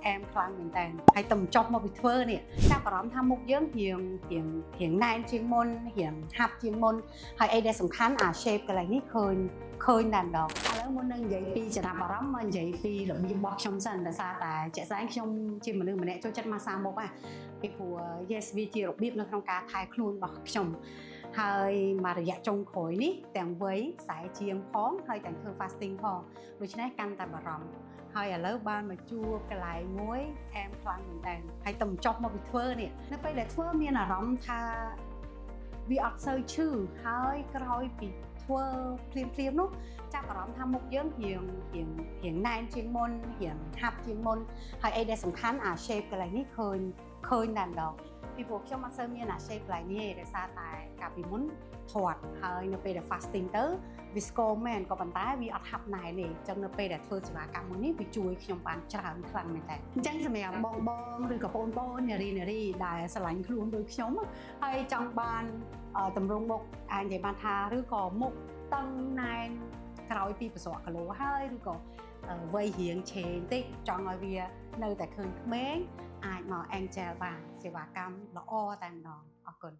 អែមខ្លាំងមែនតើហើយតែចប់មកពីធ្វើនេះចាប់អារម្មណ៍ថាមុខយើងរៀងណែនជាងមុនរៀងហាប់ជាងមុនហើយអីដែលសំខាន់អា shape កន្លែងនេះឃើញតែម្ដងឥឡូវមុននឹងនិយាយពីចំណាប់អារម្មណ៍មកនិយាយពីរបៀបរបស់ខ្ញុំសិនដោយសារតែជាក់ស្ដែងខ្ញុំជាមនុស្សម្នាក់ចូលចិត្តម៉ាសាមុខពីព្រោះ yes វាជារបៀបនៅក្នុងការថែខ្លួនរបស់ខ្ញុំហើយមករយៈចុងក្រោយនេះទាំងវ័យខ្សែជាងផងហើយទាំងធ្វើ fasting ផងដូច្នេះកាន់តែបារម្ភហើយឥឡូវបានមកជួបកន្លែងមួយអែមខ្លាំងមែនតើហើយតែចប់មកពីធ្វើនេះនៅពេលដែលធ្វើមានអារម្មណ៍ថាវាអត់សូវឈឺហើយក្រោយពីធ្វើភ្លាមនោះចាប់អារម្មណ៍ថាមុខយើងរៀងណែនជាងមុនរៀងហាប់ជាងមុនហើយអីដែលសំខាន់អា shape កន្លែងនេះឃើញតែម្ដងពីព្រោះខ្ញុំអត់សូវមានអា shape កន្លែងនេះទេដោយសារតែកាលពីមុនធាត់ហើយនៅពេលដែល fasting ទៅវាស្គមមែនក៏ប៉ុន្តែវាអត់ហាប់ណែនទេអញ្ចឹងនៅពេលដែលធ្វើសេវាកម្មមួយនេះវាជួយខ្ញុំបានច្រើនខ្លាំងមែនតើអញ្ចឹងសម្រាប់បងឬក៏បងនារីដែលស្រឡាញ់ខ្លួនដូចខ្ញុំហើយចង់បានតម្រង់មុខអាចនិយាយបានថាឬក៏មុខតឹងណែនក្រោយពីប្រសក់គីឡូហើយឬក៏វ័យរៀងឆេងតិចចង់ឲ្យវានៅតែឃើញក្មេងអាចមក Angel បានសេវាកម្មល្អតែម្ដងអរគុណ